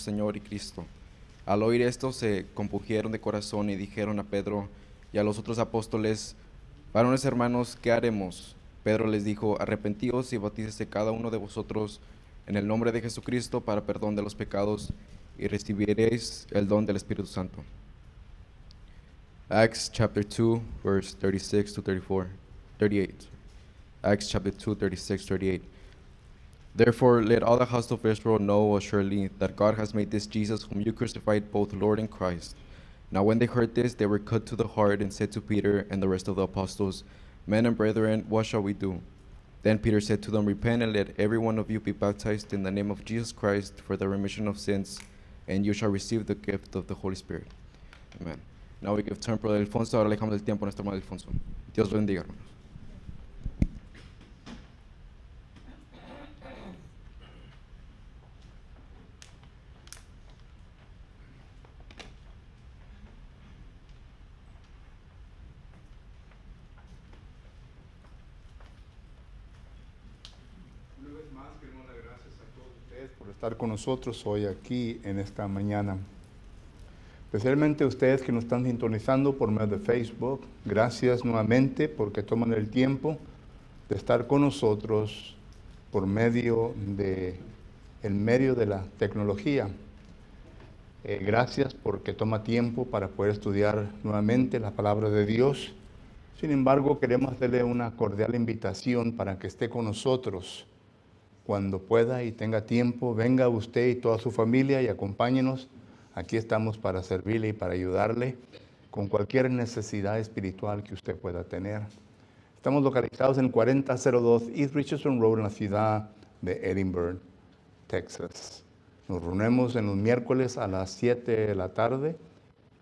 Señor y Cristo. Al oír esto se compungieron de corazón y dijeron a Pedro y a los otros apóstoles: varones hermanos, ¿qué haremos? Pedro les dijo: arrepentíos y bautícese cada uno de vosotros en el nombre de Jesucristo para perdón de los pecados, y recibiréis el don del Espíritu Santo. Acts chapter 2, verse 36 to 38. Acts chapter 2, 36, 38. Therefore, let all the house of Israel know assuredly that God has made this Jesus, whom you crucified, both Lord and Christ. Now when they heard this, they were cut to the heart and said to Peter and the rest of the apostles, men and brethren, what shall we do? Then Peter said to them, repent and let every one of you be baptized in the name of Jesus Christ for the remission of sins, and you shall receive the gift of the Holy Spirit. Amen. Now we give turn Brother Alfonso. Ahora le dejamos el tiempo a nuestro hermano Alfonso. Dios lo bendiga, hermanos. Una vez más queremos dar gracias a todos ustedes por estar con nosotros hoy aquí en esta mañana. Especialmente ustedes que nos están sintonizando por medio de Facebook, gracias nuevamente porque toman el tiempo de estar con nosotros por medio de la tecnología. Gracias porque toma tiempo para poder estudiar nuevamente la palabra de Dios. Sin embargo, queremos hacerle una cordial invitación para que esté con nosotros cuando pueda y tenga tiempo. Venga usted y toda su familia y acompáñenos. Aquí estamos para servirle y para ayudarle con cualquier necesidad espiritual que usted pueda tener. Estamos localizados en 4002 East Richardson Road en la ciudad de Edinburgh, Texas. Nos reunimos en los miércoles a las 7 de la tarde,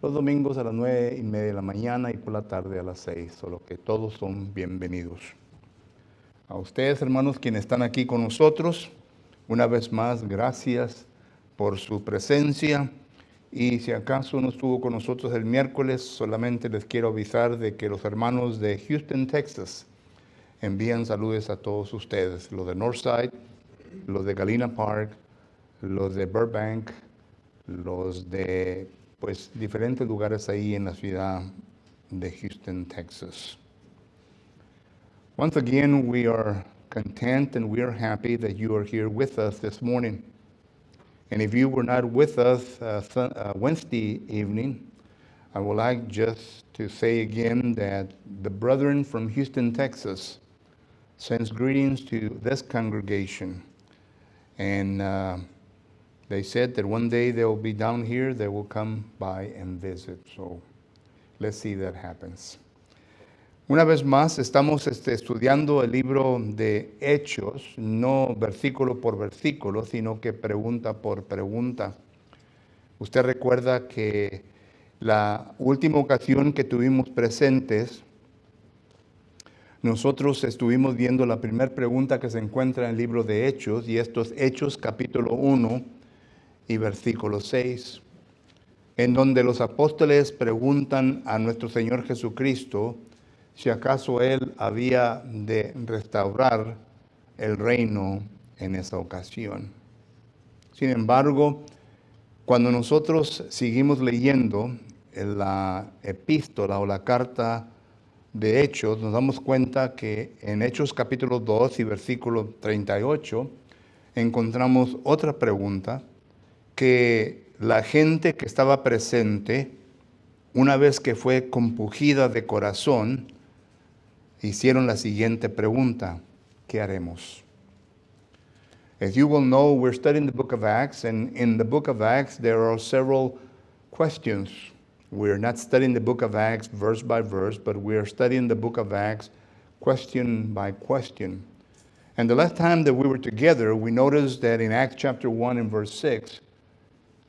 los domingos a las 9:30 de la mañana y por la tarde a las 6, solo que todos son bienvenidos. A ustedes, hermanos, quienes están aquí con nosotros, una vez más, gracias por su presencia. Y si acaso no estuvo con nosotros el miércoles, solamente les quiero avisar de que los hermanos de Houston, Texas, envían saludos a todos ustedes, los de Northside, los de Galena Park, los de Burbank, los de diferentes lugares ahí en la ciudad de Houston, Texas. Once again, we are content and we are happy that you are here with us this morning. And if you were not with us Wednesday evening, I would like just to say again that the brethren from Houston, Texas, sends greetings to this congregation. And they said that one day they will be down here, they will come by and visit. So let's see that happens. Una vez más, estamos estudiando el libro de Hechos, no versículo por versículo, sino que pregunta por pregunta. Usted recuerda que la última ocasión que tuvimos presentes, nosotros estuvimos viendo la primera pregunta que se encuentra en el libro de Hechos, y esto es Hechos capítulo 1 y versículo 6, en donde los apóstoles preguntan a nuestro Señor Jesucristo si acaso Él había de restaurar el reino en esa ocasión. Sin embargo, cuando nosotros seguimos leyendo la epístola o la carta de Hechos, nos damos cuenta que en Hechos capítulo 2 y versículo 38 encontramos otra pregunta que la gente que estaba presente, una vez que fue compungida de corazón, hicieron la siguiente pregunta: ¿qué haremos? As you will know, we're studying the book of Acts, and in the book of Acts there are several questions. We're not studying the book of Acts verse by verse, but we're studying the book of Acts question by question. And the last time that we were together, we noticed that in Acts chapter 1 and verse 6,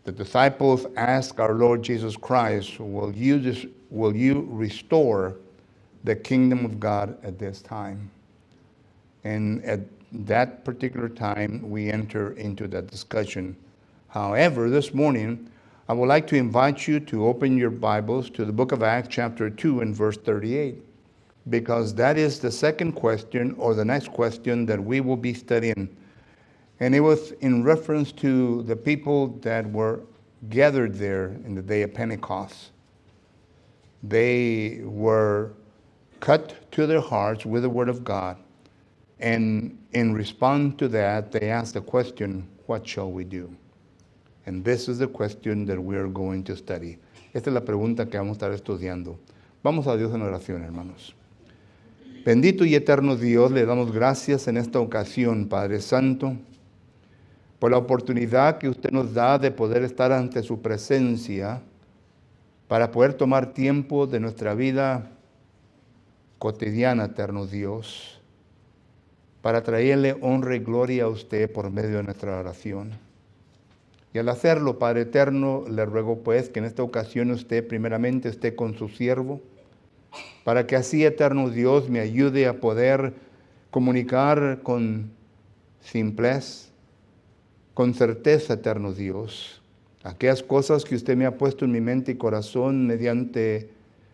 the disciples asked our Lord Jesus Christ, will you restore the kingdom of God at this time? And at that particular time, we enter into that discussion. However, this morning, I would like to invite you to open your Bibles to the book of Acts chapter 2 and verse 38, because that is the second question or the next question that we will be studying. And it was in reference to the people that were gathered there in the day of Pentecost. They were cut to their hearts with the word of God. And in response to that, they asked the question, what shall we do? And this is the question that we are going to study. Esta es la pregunta que vamos a estar estudiando. Vamos a Dios en oración, hermanos. Bendito y eterno Dios, le damos gracias en esta ocasión, Padre Santo, por la oportunidad que usted nos da de poder estar ante su presencia para poder tomar tiempo de nuestra vida cotidiana, eterno Dios, para traerle honra y gloria a usted por medio de nuestra oración. Y al hacerlo, Padre eterno, le ruego pues que en esta ocasión usted primeramente esté con su siervo, para que así, eterno Dios, me ayude a poder comunicar con simplez, con certeza, eterno Dios, aquellas cosas que usted me ha puesto en mi mente y corazón mediante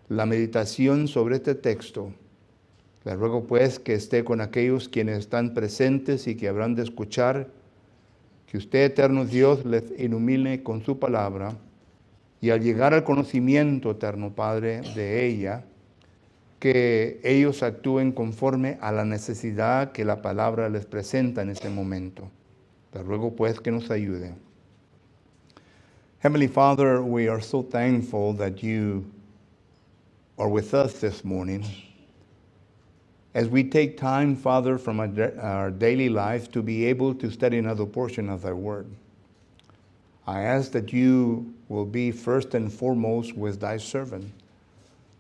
la meditación sobre este texto. Le ruego pues que esté con aquellos quienes están presentes y que habrán de escuchar, que usted, eterno Dios, les ilumine con su palabra y al llegar al conocimiento, eterno Padre, de ella, que ellos actúen conforme a la necesidad que la palabra les presenta en este momento. Te ruego pues que nos ayude. Heavenly Father, we are so thankful that you are with us this morning. As we take time, Father, from our daily life to be able to study another portion of thy word. I ask that you will be first and foremost with thy servant,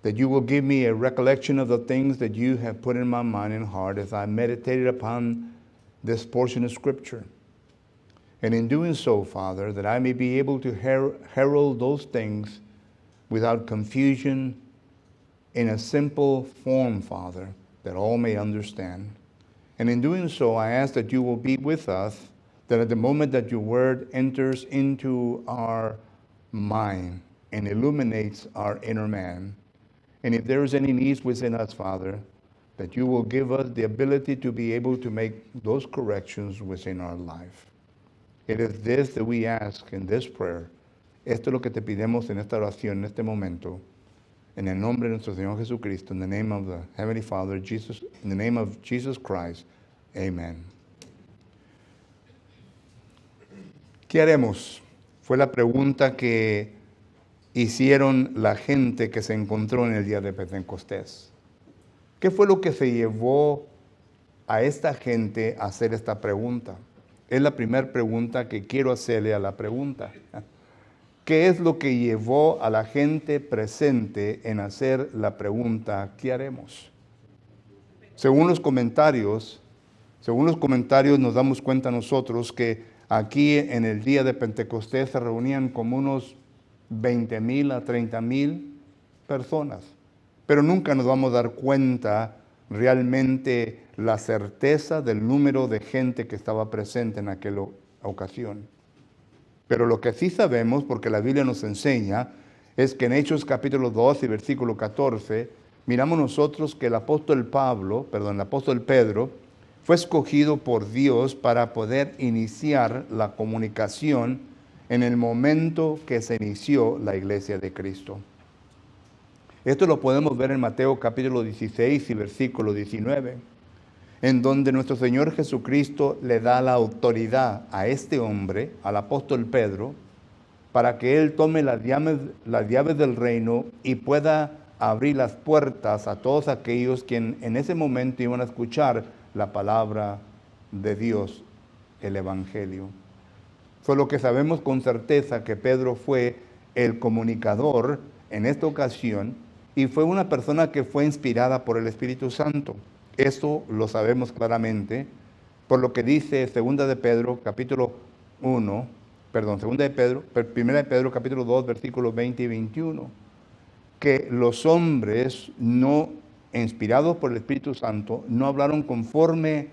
that you will give me a recollection of the things that you have put in my mind and heart as I meditated upon this portion of Scripture. And in doing so, Father, that I may be able to herald those things without confusion in a simple form, Father, that all may understand. And in doing so, I ask that you will be with us, that at the moment that your word enters into our mind and illuminates our inner man, and if there is any needs within us, Father, that you will give us the ability to be able to make those corrections within our life. It is this that we ask in this prayer. Esto es lo que te pidemos en esta oración, en este momento. En el nombre de nuestro Señor Jesucristo, in the name of the Heavenly Father, Jesus, in the name of Jesus Christ, amen. ¿Qué haremos? Fue la pregunta que hicieron la gente que se encontró en el día de Pentecostés. ¿Qué fue lo que se llevó a esta gente a hacer esta pregunta? Es la primera pregunta que quiero hacerle a la pregunta. ¿Qué es lo que llevó a la gente presente en hacer la pregunta, ¿qué haremos? Según los comentarios nos damos cuenta nosotros que aquí en el día de Pentecostés se reunían como unos 20,000 a 30,000 personas. Pero nunca nos vamos a dar cuenta realmente la certeza del número de gente que estaba presente en aquella ocasión. Pero lo que sí sabemos, porque la Biblia nos enseña, es que en Hechos capítulo 2 y versículo 14, miramos nosotros que el apóstol Pedro, fue escogido por Dios para poder iniciar la comunicación en el momento que se inició la iglesia de Cristo. Esto lo podemos ver en Mateo capítulo 16 y versículo 19, en donde nuestro Señor Jesucristo le da la autoridad a este hombre, al apóstol Pedro, para que él tome las llaves del reino y pueda abrir las puertas a todos aquellos que en ese momento iban a escuchar la palabra de Dios, el Evangelio. Solo que sabemos con certeza que Pedro fue el comunicador en esta ocasión y fue una persona que fue inspirada por el Espíritu Santo. Esto lo sabemos claramente por lo que dice 1 de Pedro capítulo 2 versículos 20 y 21, que los hombres no inspirados por el Espíritu Santo no hablaron conforme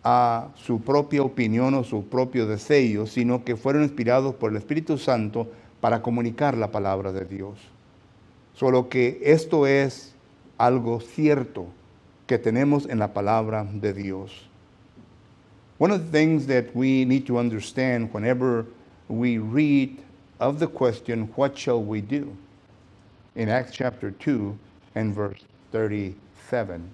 a su propia opinión o su propio deseo, sino que fueron inspirados por el Espíritu Santo para comunicar la palabra de Dios. Solo que esto es algo cierto que tenemos en la palabra de Dios. One of the things that we need to understand whenever we read of the question, what shall we do? In Acts chapter 2 and verse 37,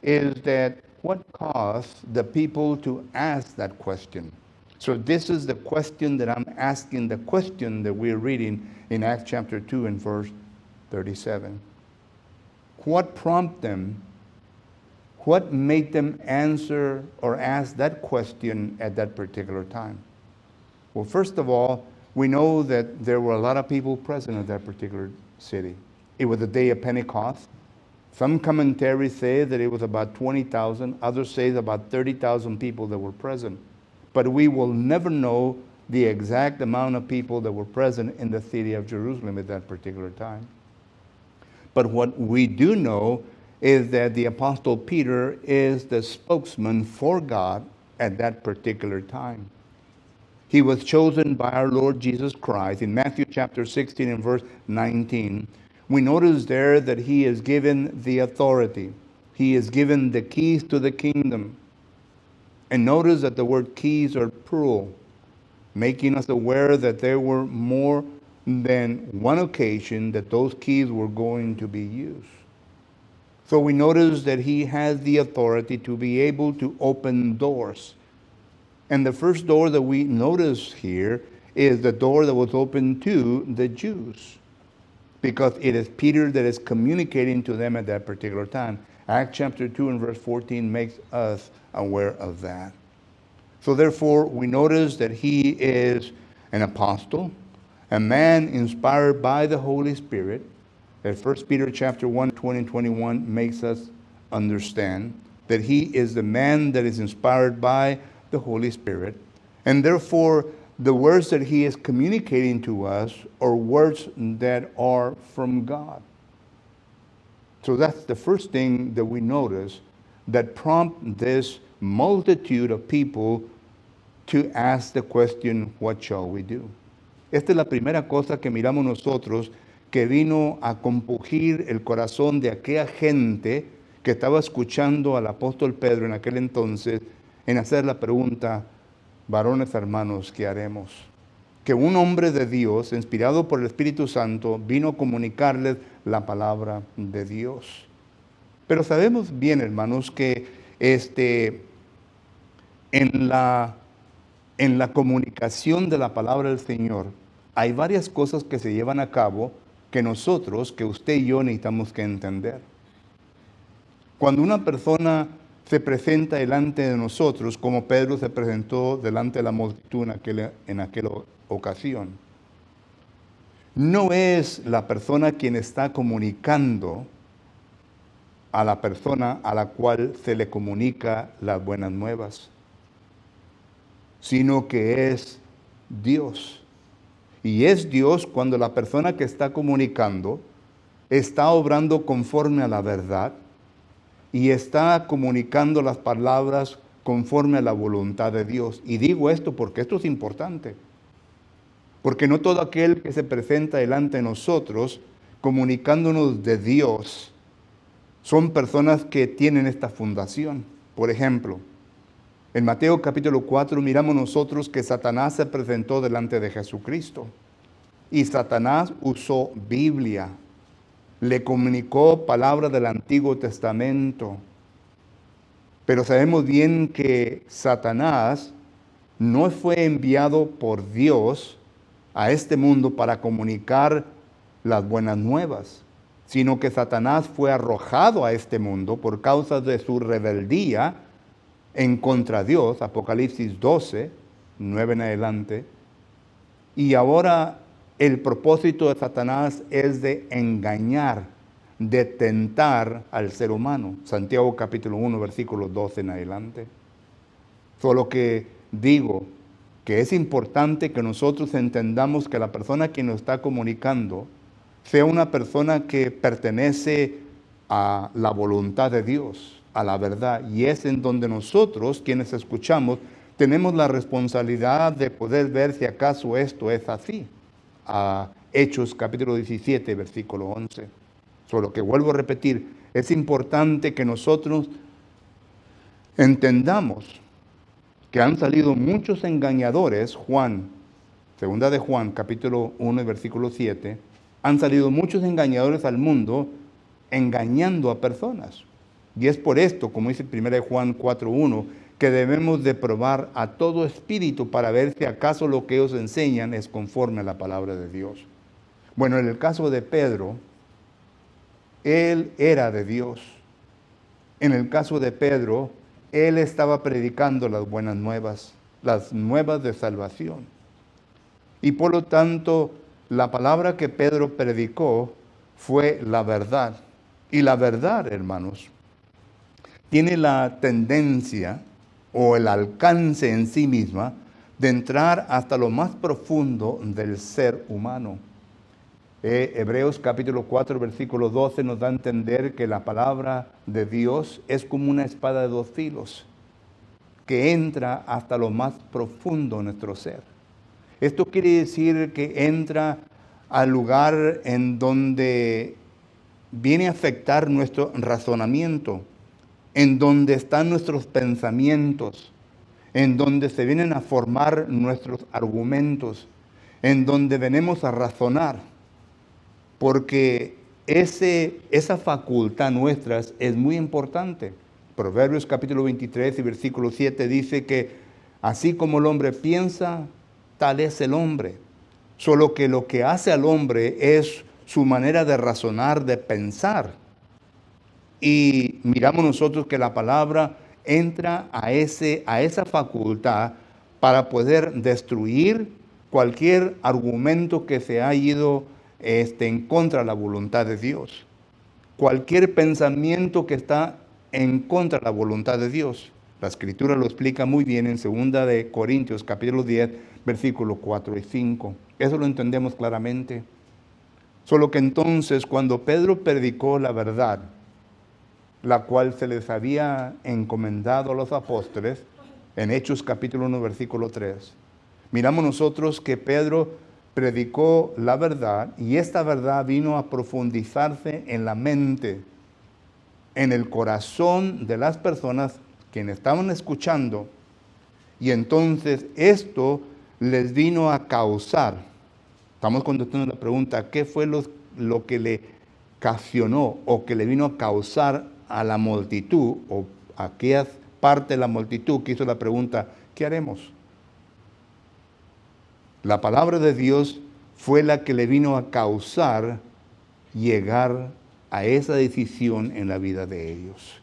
is that what caused the people to ask that question? So this is the question that I'm asking, the question that we're reading in Acts chapter 2 and verse 37. What prompted them? What made them answer or ask that question at that particular time? Well, first of all, we know that there were a lot of people present at that particular city. It was the day of Pentecost. Some commentaries say that it was about 20,000. Others say about 30,000 people that were present. But we will never know the exact amount of people that were present in the city of Jerusalem at that particular time. But what we do know is that the Apostle Peter is the spokesman for God at that particular time. He was chosen by our Lord Jesus Christ. In Matthew chapter 16 and verse 19, we notice there that he is given the authority. He is given the keys to the kingdom. And notice that the word keys are plural, making us aware that there were more than one occasion that those keys were going to be used. So we notice that he has the authority to be able to open doors. And the first door that we notice here is the door that was opened to the Jews, because it is Peter that is communicating to them at that particular time. Acts chapter 2 and verse 14 makes us aware of that. So therefore, we notice that he is an apostle, a man inspired by the Holy Spirit, that 1 Peter chapter 1, 20 and 21 makes us understand that he is the man that is inspired by the Holy Spirit. And therefore, the words that he is communicating to us are words that are from God. So that's the first thing that we notice that prompt this multitude of people to ask the question, what shall we do? Esta es la primera cosa que miramos nosotros que vino a compugir el corazón de aquella gente que estaba escuchando al apóstol Pedro en aquel entonces en hacer la pregunta, varones hermanos, ¿qué haremos? Que un hombre de Dios, inspirado por el Espíritu Santo, vino a comunicarles la palabra de Dios. Pero sabemos bien, hermanos, que en la comunicación de la palabra del Señor hay varias cosas que se llevan a cabo que nosotros, que usted y yo necesitamos que entender. Cuando una persona se presenta delante de nosotros, como Pedro se presentó delante de la multitud en aquella ocasión, no es la persona quien está comunicando a la persona a la cual se le comunica las buenas nuevas, sino que es Dios. Y es Dios cuando la persona que está comunicando está obrando conforme a la verdad y está comunicando las palabras conforme a la voluntad de Dios. Y digo esto porque esto es importante. Porque no todo aquel que se presenta delante de nosotros comunicándonos de Dios son personas que tienen esta fundación. Por ejemplo, en Mateo capítulo 4 miramos nosotros que Satanás se presentó delante de Jesucristo. Y Satanás usó Biblia. Le comunicó palabras del Antiguo Testamento. Pero sabemos bien que Satanás no fue enviado por Dios a este mundo para comunicar las buenas nuevas, sino que Satanás fue arrojado a este mundo por causa de su rebeldía en contra de Dios, Apocalipsis 12, 9 en adelante. Y ahora el propósito de Satanás es de engañar, de tentar al ser humano. Santiago capítulo 1, versículo 12 en adelante. Solo que digo que es importante que nosotros entendamos que la persona que nos está comunicando sea una persona que pertenece a la voluntad de Dios, a la verdad. Y es en donde nosotros, quienes escuchamos, tenemos la responsabilidad de poder ver si acaso esto es así. A Hechos capítulo 17, versículo 11. Solo que vuelvo a repetir, es importante que nosotros entendamos que han salido muchos engañadores, segunda de Juan, capítulo 1, versículo 7, han salido muchos engañadores al mundo engañando a personas. Y es por esto, como dice 1 de Juan 4:1, que debemos de probar a todo espíritu para ver si acaso lo que ellos enseñan es conforme a la palabra de Dios. Bueno, en el caso de Pedro, él era de Dios. En el caso de Pedro, él estaba predicando las buenas nuevas, las nuevas de salvación. Y por lo tanto, la palabra que Pedro predicó fue la verdad. Y la verdad, hermanos, tiene la tendencia o el alcance en sí misma de entrar hasta lo más profundo del ser humano. Hebreos capítulo 4, versículo 12 nos da a entender que la palabra de Dios es como una espada de dos filos que entra hasta lo más profundo de nuestro ser. Esto quiere decir que entra al lugar en donde viene a afectar nuestro razonamiento, en donde están nuestros pensamientos, en donde se vienen a formar nuestros argumentos, en donde venimos a razonar. Porque esa facultad nuestra es muy importante. Proverbios capítulo 23 y versículo 7 dice que así como el hombre piensa, tal es el hombre. Solo que lo que hace al hombre es su manera de razonar, de pensar. Y miramos nosotros que la palabra entra a esa facultad para poder destruir cualquier argumento que se haya ido en contra de la voluntad de Dios. Cualquier pensamiento que está en contra de la voluntad de Dios. La Escritura lo explica muy bien en 2 de Corintios, capítulo 10, versículos 4 y 5. Eso lo entendemos claramente. Solo que entonces, cuando Pedro predicó la verdad, la cual se les había encomendado a los apóstoles, en Hechos capítulo 1, versículo 3, miramos nosotros que Pedro predicó la verdad y esta verdad vino a profundizarse en la mente, en el corazón de las personas que estaban escuchando. Y entonces esto les vino a causar, estamos contestando la pregunta, ¿qué fue lo que le ocasionó o que le vino a causar a la multitud o a aquella parte de la multitud que hizo la pregunta, ¿qué haremos? La palabra de Dios fue la que le vino a causar llegar a esa decisión en la vida de ellos.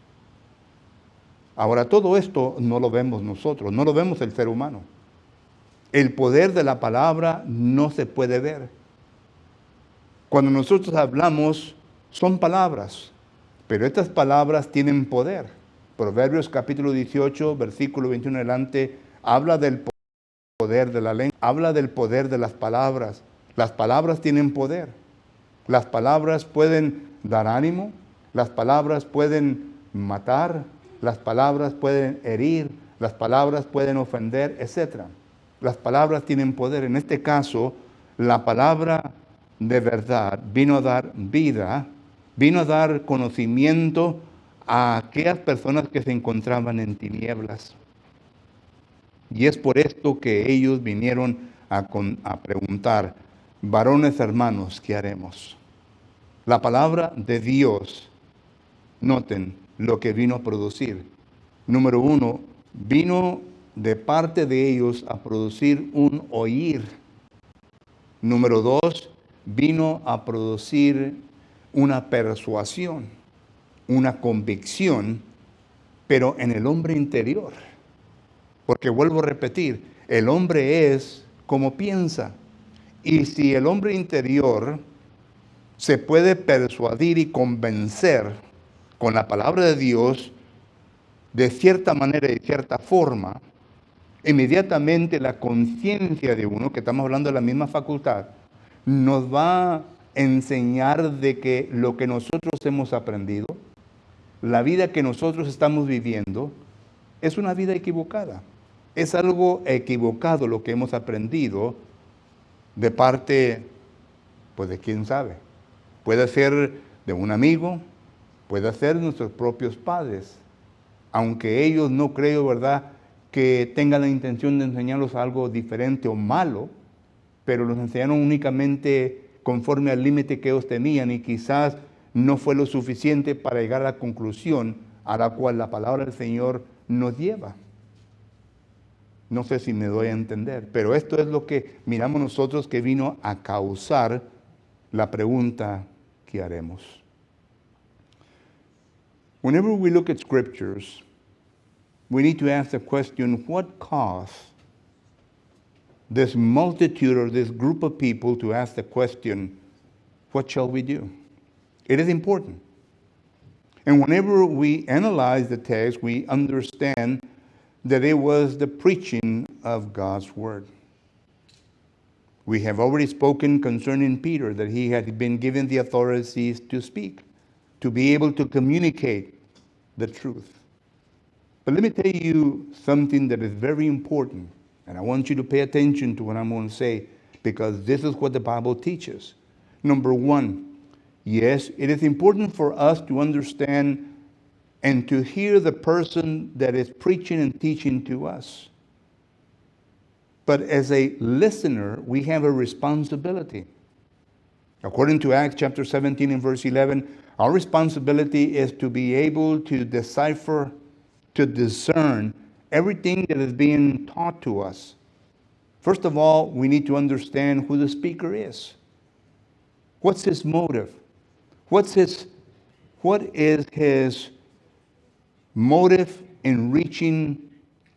Ahora, todo esto no lo vemos nosotros, no lo vemos el ser humano. El poder de la palabra no se puede ver. Cuando nosotros hablamos, son palabras, pero estas palabras tienen poder. Proverbios capítulo 18, versículo 21 en adelante, habla del poder de la lengua, habla del poder de las palabras. Las palabras tienen poder. Las palabras pueden dar ánimo, las palabras pueden matar, las palabras pueden herir, las palabras pueden ofender, etc. Las palabras tienen poder. En este caso, la palabra de verdad vino a dar vida, vino a dar conocimiento a aquellas personas que se encontraban en tinieblas. Y es por esto que ellos vinieron a preguntar, varones hermanos, ¿qué haremos? La palabra de Dios, noten lo que vino a producir. Número 1, vino de parte de ellos a producir un oír. Número 2, vino a producir una persuasión, una convicción, pero en el hombre interior. Porque vuelvo a repetir, el hombre es como piensa. Y si el hombre interior se puede persuadir y convencer con la palabra de Dios de cierta manera y de cierta forma, inmediatamente la conciencia de uno, que estamos hablando de la misma facultad, nos va a enseñar de que lo que nosotros hemos aprendido, la vida que nosotros estamos viviendo, es una vida equivocada. Es algo equivocado lo que hemos aprendido de parte, pues de quién sabe. Puede ser de un amigo, puede ser de nuestros propios padres. Aunque ellos no creo, ¿verdad?, que tengan la intención de enseñarlos algo diferente o malo, pero los enseñaron únicamente conforme al límite que ellos tenían y quizás no fue lo suficiente para llegar a la conclusión a la cual la palabra del Señor nos lleva. No sé si me doy a entender, pero esto es lo que miramos nosotros que vino a causar la pregunta que haremos. Whenever we look at scriptures, we need to ask the question, what caused this multitude or this group of people to ask the question, what shall we do? It is important. And whenever we analyze the text, we understand that it was the preaching of God's word. We have already spoken concerning Peter, that he had been given the authorities to speak, to be able to communicate the truth. But let me tell you something that is very important, and I want you to pay attention to what I'm going to say, because this is what the Bible teaches. Number one, yes, it is important for us to understand and to hear the person that is preaching and teaching to us. But as a listener, we have a responsibility. According to Acts chapter 17 and verse 11, our responsibility is to be able to decipher, to discern everything that is being taught to us. First of all, we need to understand who the speaker is. What's his motive? What is his motive in reaching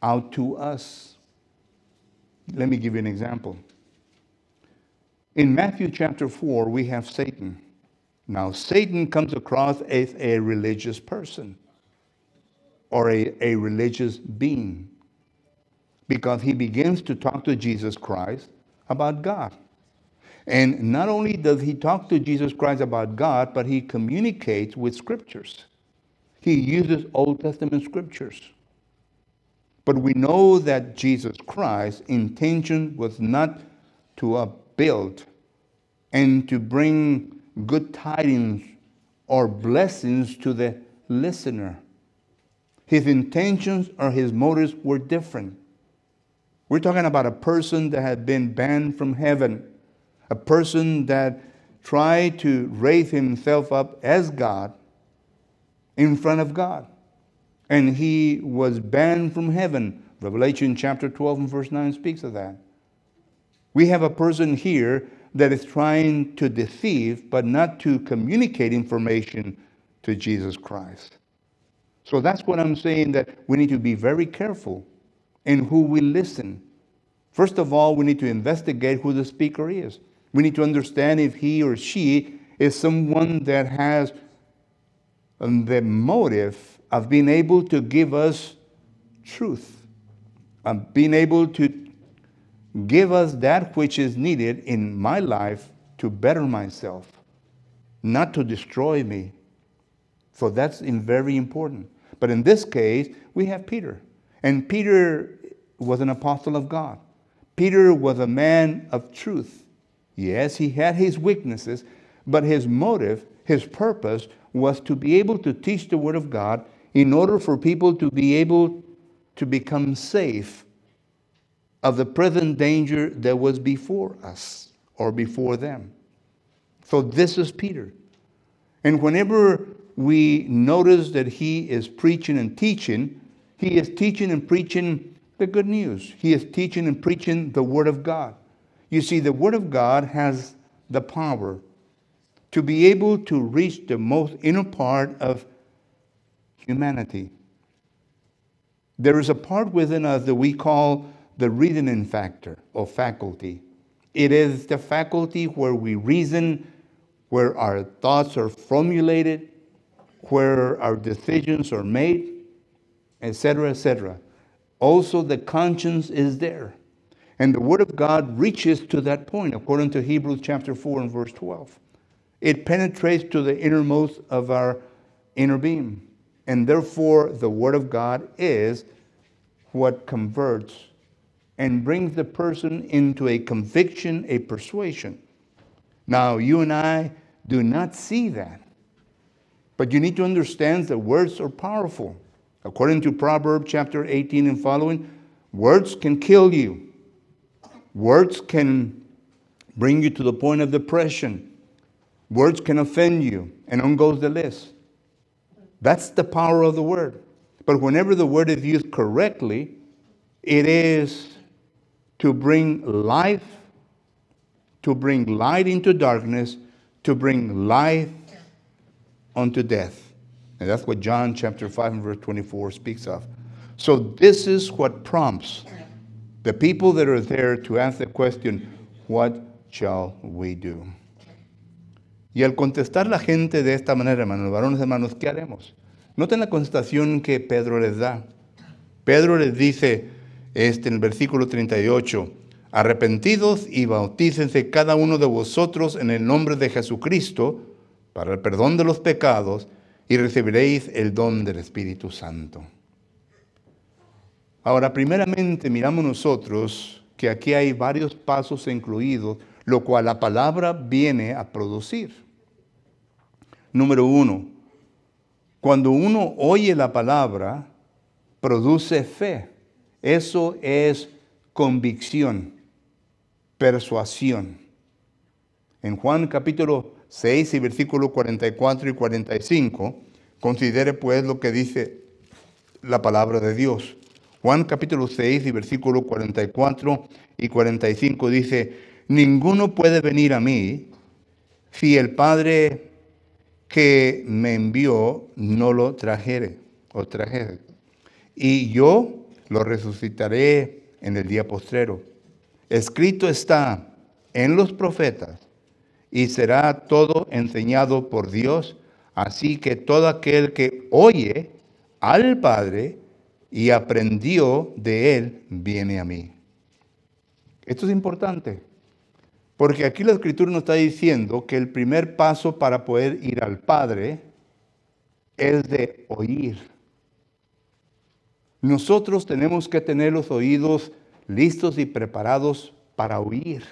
out to us? Let me give you an example. In Matthew chapter 4, we have Satan. Now, Satan comes across as a religious person or a religious being because he begins to talk to Jesus Christ about God. And not only does he talk to Jesus Christ about God, but he communicates with scriptures. He uses Old Testament scriptures. But we know that Jesus Christ's intention was not to upbuild and to bring good tidings or blessings to the listener. His intentions or his motives were different. We're talking about a person that had been banned from heaven, a person that tried to raise himself up as God in front of God. And he was banned from heaven. Revelation chapter 12 and verse 9 speaks of that. We have a person here that is trying to deceive, but not to communicate information to Jesus Christ. So that's what I'm saying, that we need to be very careful in who we listen. First of all, we need to investigate who the speaker is. We need to understand if he or she is someone that has the motive of being able to give us truth, of being able to give us that which is needed in my life to better myself, not to destroy me. So that's very important. But in this case, we have Peter. And Peter was an apostle of God. Peter was a man of truth. Yes, he had his weaknesses, but his motive, his purpose, was to be able to teach the Word of God in order for people to be able to become safe of the present danger that was before us or before them. So this is Peter. And whenever we notice that he is preaching and teaching, he is teaching and preaching the good news. He is teaching and preaching the Word of God. You see, the Word of God has the power to be able to reach the most inner part of humanity. There is a part within us that we call the reasoning factor or faculty. It is the faculty where we reason, where our thoughts are formulated, where our decisions are made, etc., etc. Also, the conscience is there. And the Word of God reaches to that point, according to Hebrews chapter 4 and verse 12. It penetrates to the innermost of our inner being. And therefore, the Word of God is what converts and brings the person into a conviction, a persuasion. Now, you and I do not see that. But you need to understand that words are powerful. According to Proverbs chapter 18 and following, Words can kill you. Words can bring you to the point of depression. Words can offend you, and on goes the list. That's the power of the word. But whenever the word is used correctly, it is to bring life, to bring light into darkness, to bring life unto death. And that's what John chapter 5 and verse 24 speaks of. So this is what prompts the people that are there to ask the question, what shall we do? Y al contestar la gente de esta manera, hermanos, varones, hermanos, ¿qué haremos? Noten la contestación que Pedro les da. Pedro les dice en el versículo 38, arrepentidos y bautícense cada uno de vosotros en el nombre de Jesucristo para el perdón de los pecados y recibiréis el don del Espíritu Santo. Ahora, primeramente miramos nosotros que aquí hay varios pasos incluidos, lo cual la palabra viene a producir. Número 1, cuando uno oye la palabra, produce fe. Eso es convicción, persuasión. En Juan capítulo 6 y versículos 44 y 45, considere pues lo que dice la palabra de Dios. Juan capítulo 6 y versículos 44 y 45 dice, ninguno puede venir a mí si el Padre que me envió no lo trajere. Y yo lo resucitaré en el día postrero. Escrito está en los profetas, y será todo enseñado por Dios, así que todo aquel que oye al Padre y aprendió de él, viene a mí. Esto es importante, porque aquí la Escritura nos está diciendo que el primer paso para poder ir al Padre es de oír. Nosotros tenemos que tener los oídos listos y preparados para oír.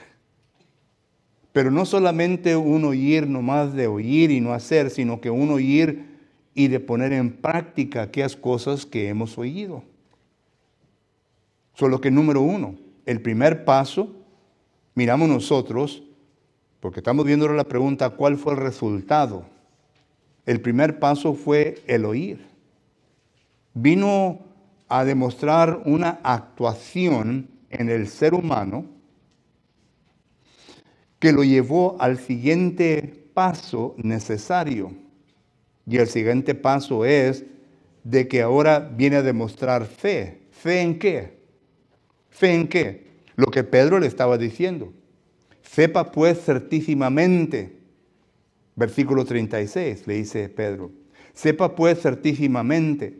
Pero no solamente un oír nomás de oír y no hacer, sino que un oír y de poner en práctica aquellas cosas que hemos oído. Solo que número 1, el primer paso, miramos nosotros, porque estamos viendo la pregunta, ¿cuál fue el resultado? El primer paso fue el oír. Vino a demostrar una actuación en el ser humano que lo llevó al siguiente paso necesario. Y el siguiente paso es de que ahora viene a demostrar fe. ¿Fe en qué? ¿Fe en qué? Lo que Pedro le estaba diciendo. Sepa pues certísimamente, versículo 36 le dice Pedro, sepa pues certísimamente,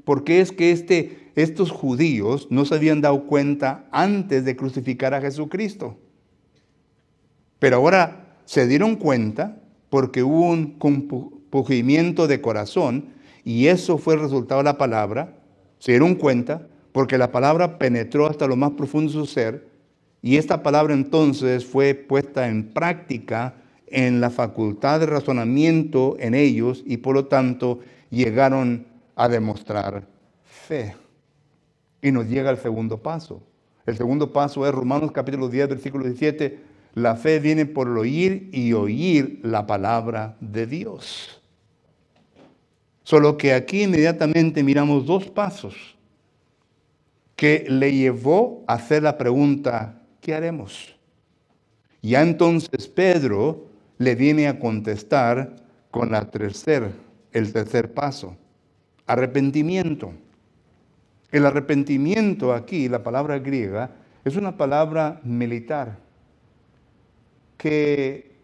porque es que estos judíos no se habían dado cuenta antes de crucificar a Jesucristo. Pero ahora se dieron cuenta porque hubo un compugimiento de corazón y eso fue el resultado de la palabra. Se dieron cuenta porque la palabra penetró hasta lo más profundo de su ser y esta palabra entonces fue puesta en práctica en la facultad de razonamiento en ellos y por lo tanto llegaron a demostrar fe. Y nos llega el segundo paso. El segundo paso es Romanos capítulo 10, versículo 17. La fe viene por el oír y oír la palabra de Dios. Solo que aquí inmediatamente miramos dos pasos que le llevó a hacer la pregunta, ¿qué haremos? Ya entonces Pedro le viene a contestar con el tercer paso, arrepentimiento. El arrepentimiento aquí, la palabra griega, es una palabra militar que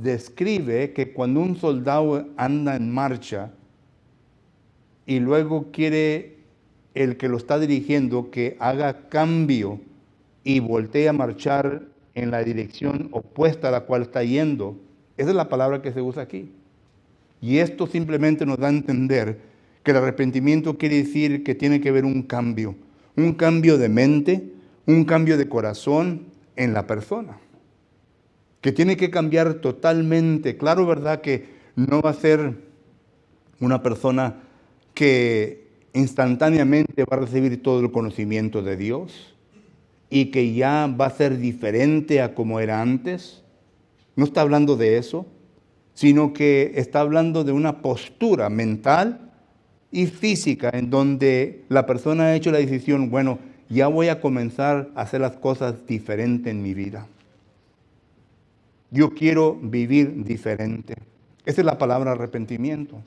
describe que cuando un soldado anda en marcha y luego quiere el que lo está dirigiendo que haga cambio y voltee a marchar en la dirección opuesta a la cual está yendo, esa es la palabra que se usa aquí. Y esto simplemente nos da a entender que el arrepentimiento quiere decir que tiene que haber un cambio de mente, un cambio de corazón en la persona. Que tiene que cambiar totalmente. Claro, ¿verdad? Que no va a ser una persona que instantáneamente va a recibir todo el conocimiento de Dios y que ya va a ser diferente a como era antes. No está hablando de eso, sino que está hablando de una postura mental y física en donde la persona ha hecho la decisión, bueno, ya voy a comenzar a hacer las cosas diferente en mi vida. Yo quiero vivir diferente. Esa es la palabra arrepentimiento.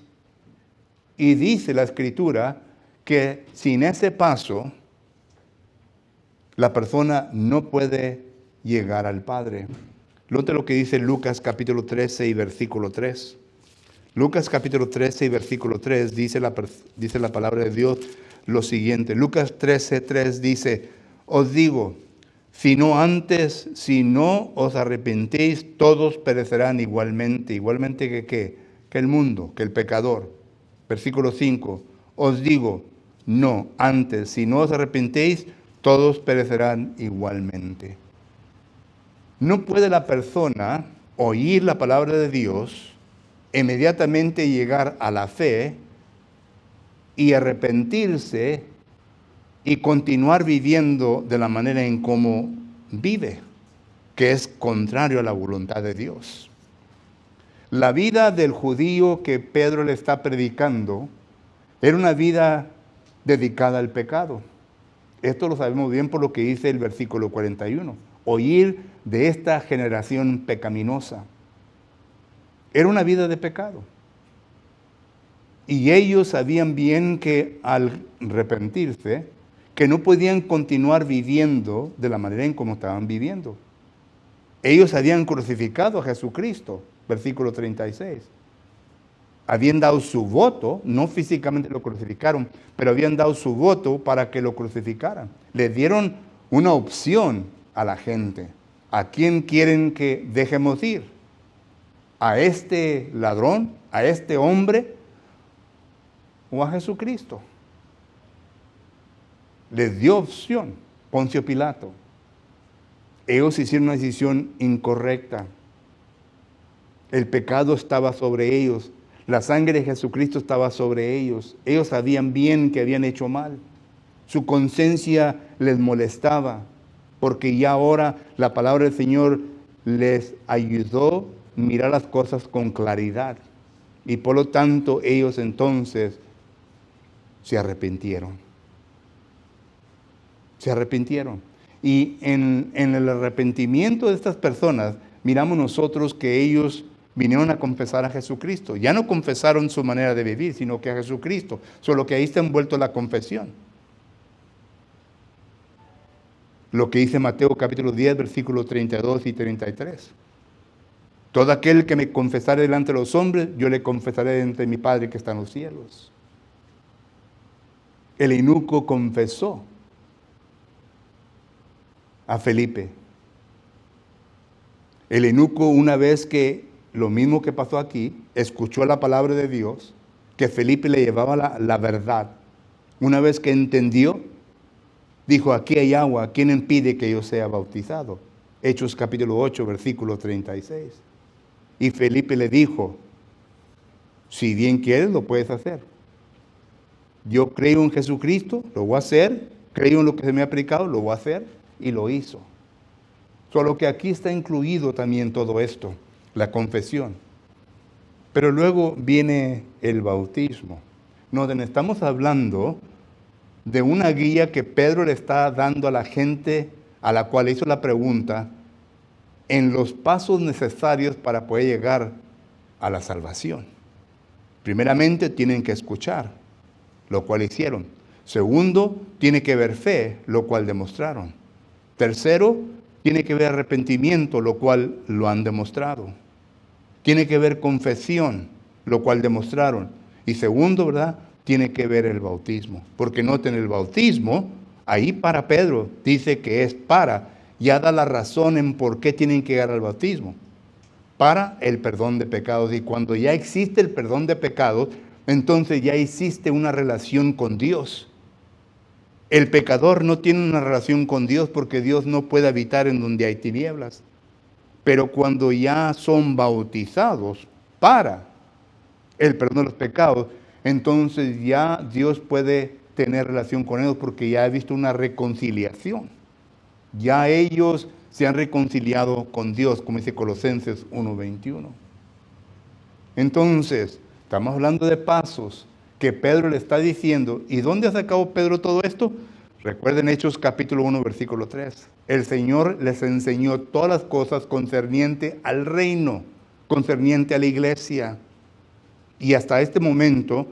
Y dice la Escritura que sin ese paso, la persona no puede llegar al Padre. Note lo que dice Lucas capítulo 13 y versículo 3. Lucas capítulo 13 y versículo 3 dice la palabra de Dios lo siguiente. Lucas 13, 3 dice, os digo, si no os arrepentéis, todos perecerán igualmente. Igualmente que ¿qué? Que el mundo, que el pecador. Versículo 5, os digo, no, antes, si no os arrepentéis, todos perecerán igualmente. No puede la persona oír la palabra de Dios, inmediatamente llegar a la fe y arrepentirse y continuar viviendo de la manera en cómo vive, que es contrario a la voluntad de Dios. La vida del judío que Pedro le está predicando era una vida dedicada al pecado. Esto lo sabemos bien por lo que dice el versículo 41. Oír de esta generación pecaminosa. Era una vida de pecado. Y ellos sabían bien que al arrepentirse, que no podían continuar viviendo de la manera en como estaban viviendo. Ellos habían crucificado a Jesucristo, versículo 36. Habían dado su voto, no físicamente lo crucificaron, pero habían dado su voto para que lo crucificaran. Le dieron una opción a la gente. ¿A quién quieren que dejemos ir? ¿A este ladrón? ¿A este hombre? ¿O a Jesucristo? Les dio opción Poncio Pilato. Ellos hicieron una decisión incorrecta. El pecado estaba sobre ellos. La sangre de Jesucristo estaba sobre ellos. Ellos sabían bien que habían hecho mal. Su conciencia les molestaba, porque ya ahora la palabra del Señor les ayudó a mirar las cosas con claridad. Y por lo tanto ellos entonces se arrepintieron. Se arrepintieron. Y en el arrepentimiento de estas personas, miramos nosotros que ellos vinieron a confesar a Jesucristo. Ya no confesaron su manera de vivir, sino que a Jesucristo. Solo que ahí está envuelto la confesión. Lo que dice Mateo capítulo 10, versículos 32 y 33. Todo aquel que me confesare delante de los hombres, yo le confesaré delante de mi Padre que está en los cielos. El eunuco confesó a Felipe. El eunuco, una vez que lo mismo que pasó aquí, escuchó la palabra de Dios, que Felipe le llevaba la verdad. Una vez que entendió, dijo, aquí hay agua, ¿quién impide que yo sea bautizado? Hechos capítulo 8, versículo 36. Y Felipe le dijo, si bien quieres, lo puedes hacer. Yo creo en Jesucristo, lo voy a hacer. Creo en lo que se me ha predicado, lo voy a hacer. Y lo hizo. Solo que aquí está incluido también todo esto, la confesión. Pero luego viene el bautismo. Donde estamos hablando de una guía que Pedro le está dando a la gente a la cual hizo la pregunta en los pasos necesarios para poder llegar a la salvación. Primeramente tienen que escuchar, lo cual hicieron. Segundo, tiene que haber fe, lo cual demostraron. Tercero, tiene que haber arrepentimiento, lo cual lo han demostrado. Tiene que haber confesión, lo cual demostraron. Y segundo, ¿verdad? Tiene que haber el bautismo. Porque noten, el bautismo, ahí para Pedro, dice que es para, ya da la razón en por qué tienen que llegar al bautismo. Para el perdón de pecados. Y cuando ya existe el perdón de pecados, entonces ya existe una relación con Dios. El pecador no tiene una relación con Dios porque Dios no puede habitar en donde hay tinieblas. Pero cuando ya son bautizados para el perdón de los pecados, entonces ya Dios puede tener relación con ellos porque ya he visto una reconciliación. Ya ellos se han reconciliado con Dios, como dice Colosenses 1:21. Entonces, estamos hablando de pasos que Pedro le está diciendo. ¿Y dónde ha sacado Pedro todo esto? Recuerden Hechos capítulo 1, versículo 3. El Señor les enseñó todas las cosas concerniente al reino, concerniente a la iglesia. Y hasta este momento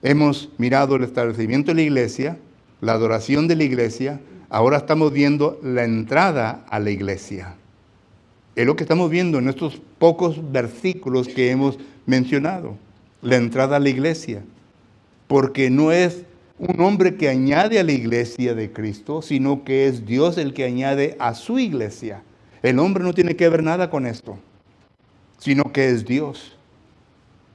hemos mirado el establecimiento de la iglesia, la adoración de la iglesia. Ahora estamos viendo la entrada a la iglesia. Es lo que estamos viendo en estos pocos versículos que hemos mencionado. La entrada a la iglesia. Porque no es un hombre que añade a la iglesia de Cristo, sino que es Dios el que añade a su iglesia. El hombre no tiene que ver nada con esto, sino que es Dios.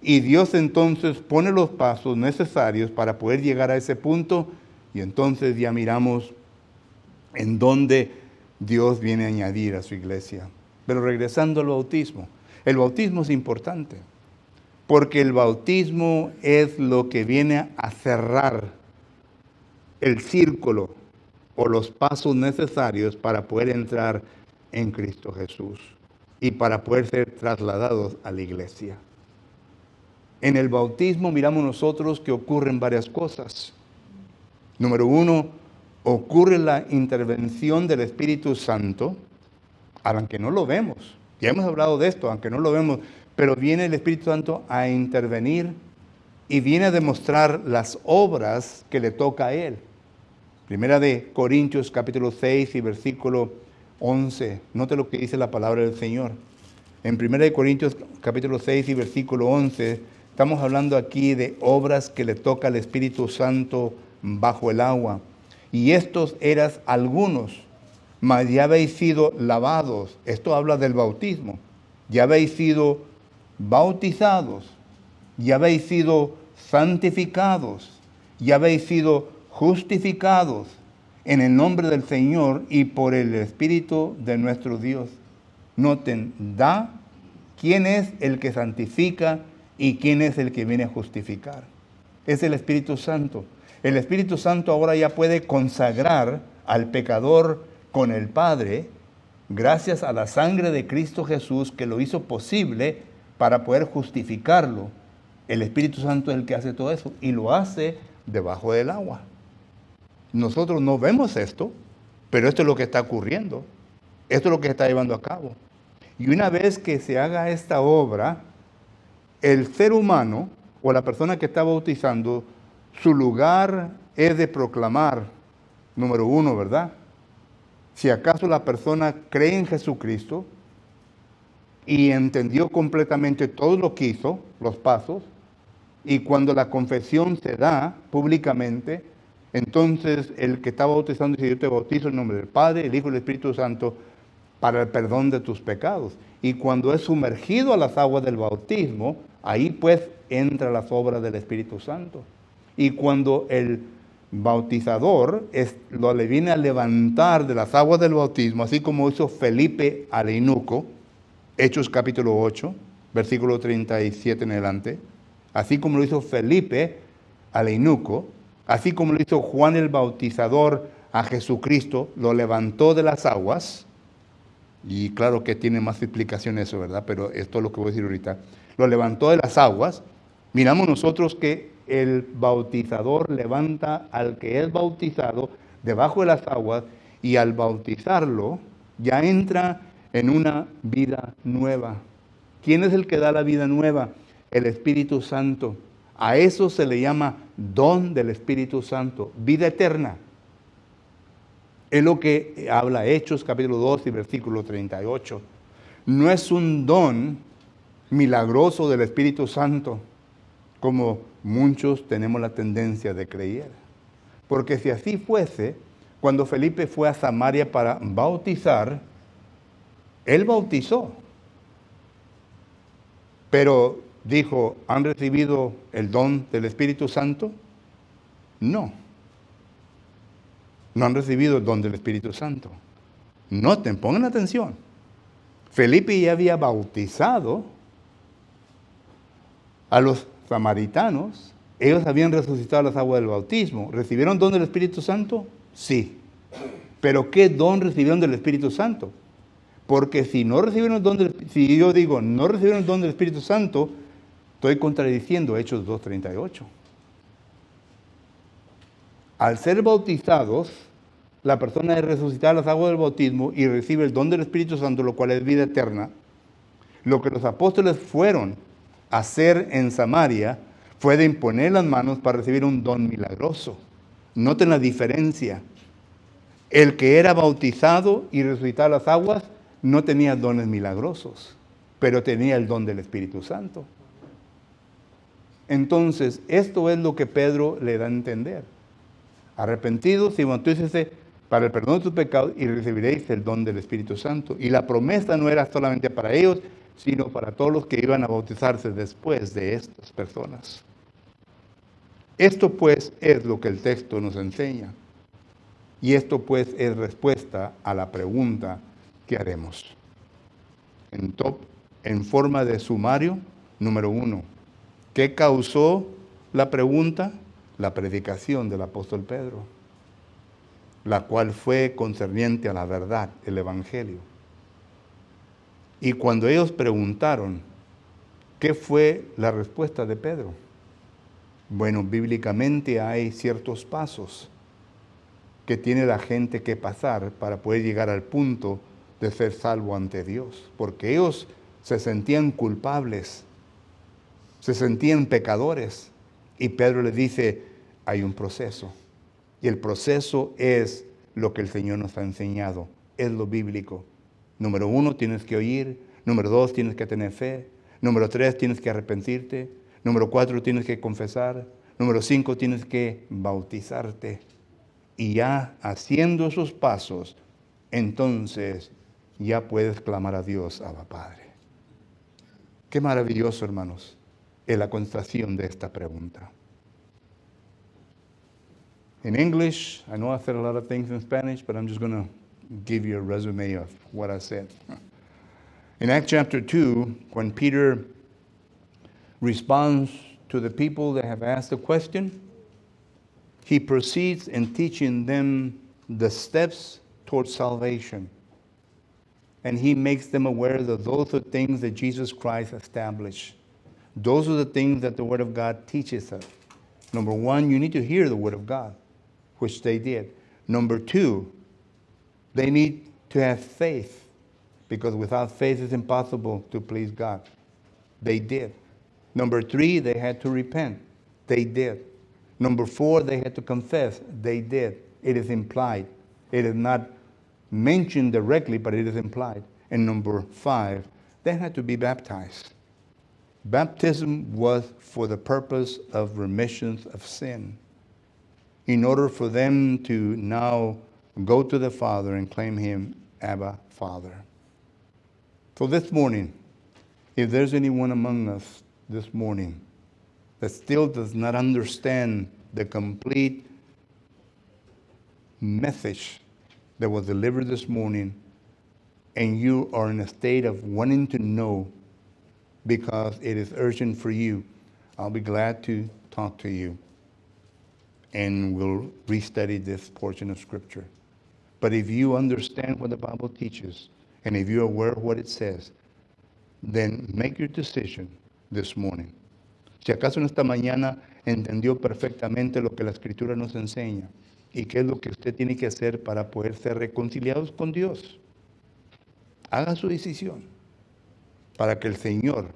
Y Dios entonces pone los pasos necesarios para poder llegar a ese punto, y entonces ya miramos en dónde Dios viene a añadir a su iglesia. Pero regresando al bautismo, el bautismo es importante, porque el bautismo es lo que viene a cerrar el círculo o los pasos necesarios para poder entrar en Cristo Jesús y para poder ser trasladados a la iglesia. En el bautismo miramos nosotros que ocurren varias cosas. Número uno, ocurre la intervención del Espíritu Santo, aunque no lo vemos. Ya hemos hablado de esto, aunque no lo vemos, pero viene el Espíritu Santo a intervenir y viene a demostrar las obras que le toca a Él. Primera de Corintios capítulo 6 y versículo 11. Note lo que dice la palabra del Señor. En Primera de Corintios capítulo 6 y versículo 11, estamos hablando aquí de obras que le toca al Espíritu Santo bajo el agua. Y estos eras algunos, mas ya habéis sido lavados. Esto habla del bautismo. Ya habéis sido bautizados, ya habéis sido santificados, ya habéis sido justificados en el nombre del Señor y por el Espíritu de nuestro Dios. Noten, quién es el que santifica y quién es el que viene a justificar. Es el Espíritu Santo. El Espíritu Santo ahora ya puede consagrar al pecador con el Padre, gracias a la sangre de Cristo Jesús que lo hizo posible para poder justificarlo. El Espíritu Santo es el que hace todo eso y lo hace debajo del agua. Nosotros no vemos esto, pero esto es lo que está ocurriendo. Esto es lo que se está llevando a cabo. Y una vez que se haga esta obra, el ser humano o la persona que está bautizando, su lugar es de proclamar, número uno, ¿verdad? Si acaso la persona cree en Jesucristo y entendió completamente todo lo que hizo, los pasos, y cuando la confesión se da públicamente, entonces el que está bautizando dice: yo te bautizo en nombre del Padre, el Hijo y el Espíritu Santo para el perdón de tus pecados. Y cuando es sumergido a las aguas del bautismo, ahí pues entra las obras del Espíritu Santo. Y cuando el bautizador lo le viene a levantar de las aguas del bautismo, así como hizo Felipe al eunuco, Hechos capítulo 8, versículo 37 en adelante, así como lo hizo Felipe al eunuco, así como lo hizo Juan el Bautizador a Jesucristo, lo levantó de las aguas, y claro que tiene más explicación eso, ¿verdad? Pero esto es lo que voy a decir ahorita. Lo levantó de las aguas. Miramos nosotros que el bautizador levanta al que es bautizado debajo de las aguas, y al bautizarlo ya entra en una vida nueva. ¿Quién es el que da la vida nueva? El Espíritu Santo. A eso se le llama don del Espíritu Santo, vida eterna. Es lo que habla Hechos capítulo 2 y versículo 38. No es un don milagroso del Espíritu Santo, como muchos tenemos la tendencia de creer. Porque si así fuese, cuando Felipe fue a Samaria para bautizar, él bautizó. Pero dijo: ¿han recibido el don del Espíritu Santo? No. No han recibido el don del Espíritu Santo. Noten, pongan atención. Felipe ya había bautizado a los samaritanos Ellos habían resucitado las aguas del bautismo. ¿Recibieron don del Espíritu Santo? Sí. ¿Pero qué don recibieron del Espíritu Santo? Porque si yo digo no recibieron el don del Espíritu Santo, estoy contradiciendo Hechos 2:38. Al ser bautizados, la persona es resucitada a las aguas del bautismo y recibe el don del Espíritu Santo, lo cual es vida eterna. Lo que los apóstoles fueron a hacer en Samaria fue de imponer las manos para recibir un don milagroso. Noten la diferencia. El que era bautizado y resucitado a las aguas no tenía dones milagrosos, pero tenía el don del Espíritu Santo. Entonces, esto es lo que Pedro le da a entender. Arrepentidos y bautícese para el perdón de tus pecados y recibiréis el don del Espíritu Santo. Y la promesa no era solamente para ellos, sino para todos los que iban a bautizarse después de estas personas. Esto pues es lo que el texto nos enseña. Y esto pues es respuesta a la pregunta que haremos. En forma de sumario, número 1. ¿Qué causó la pregunta? La predicación del apóstol Pedro, la cual fue concerniente a la verdad, el Evangelio. Y cuando ellos preguntaron, ¿qué fue la respuesta de Pedro? Bueno, bíblicamente hay ciertos pasos que tiene la gente que pasar para poder llegar al punto de ser salvo ante Dios, porque ellos se sentían culpables, se sentían pecadores, y Pedro les dice, hay un proceso, y el proceso es lo que el Señor nos ha enseñado, es lo bíblico. Número 1, tienes que oír. Número 2, tienes que tener fe. Número 3, tienes que arrepentirte. Número 4, tienes que confesar. Número 5, tienes que bautizarte. Y ya haciendo esos pasos, entonces ya puedes clamar a Dios, Abba Padre. Qué maravilloso, hermanos, es la contestación de esta pregunta. In English, I know I said a lot of things in Spanish, but I'm just going to give you a resume of what I said. In Acts chapter 2, when Peter responds to the people that have asked the question, he proceeds in teaching them the steps towards salvation. And he makes them aware that those are things that Jesus Christ established. Those are the things that the Word of God teaches us. Number 1, you need to hear the Word of God, which they did. Number 2, they need to have faith, because without faith it's impossible to please God. They did. Number 3, they had to repent. They did. Number 4, they had to confess. They did. It is implied. It is not mentioned directly, but it is implied. And number 5, they had to be baptized. Baptism was for the purpose of remission of sin, in order for them to now go to the Father and claim Him, Abba, Father. So this morning, if there's anyone among us this morning that still does not understand the complete message that was delivered this morning, and you are in a state of wanting to know because it is urgent for you, I'll be glad to talk to you, and we'll restudy this portion of Scripture. But if you understand what the Bible teaches, and if you're aware of what it says, then make your decision this morning. Si acaso en esta mañana entendió perfectamente lo que la Escritura nos enseña y qué es lo que usted tiene que hacer para poder ser reconciliados con Dios, haga su decisión para que el Señor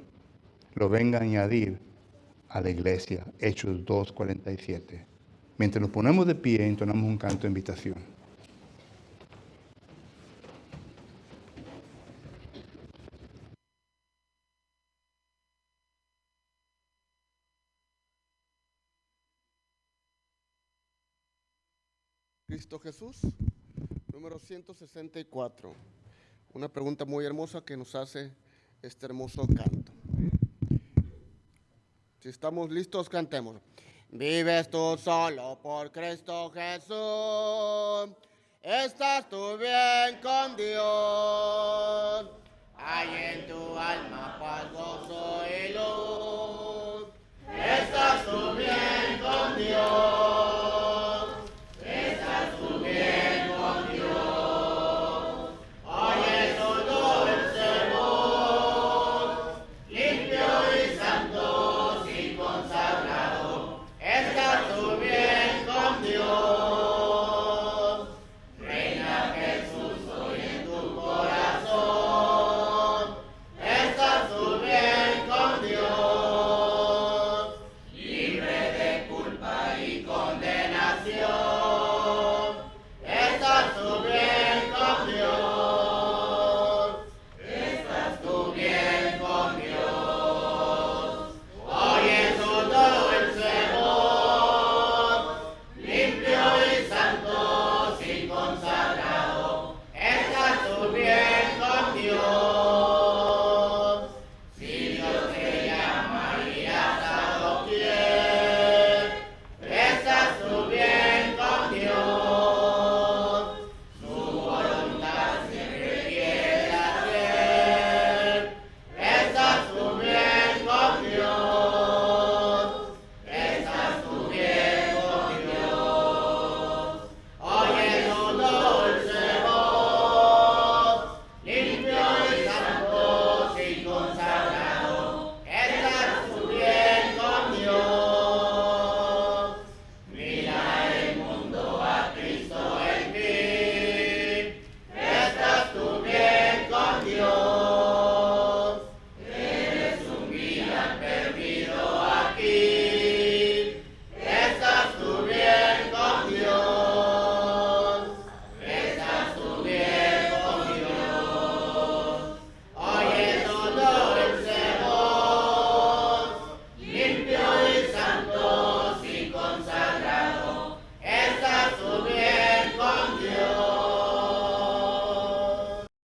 lo venga a añadir a la iglesia. Hechos 2:47. Mientras nos ponemos de pie, entonamos un canto de invitación. Cristo Jesús, número 164. Una pregunta muy hermosa que nos hace este hermoso canto. Si estamos listos, cantemos. Vives tú solo por Cristo Jesús, estás tú bien con Dios.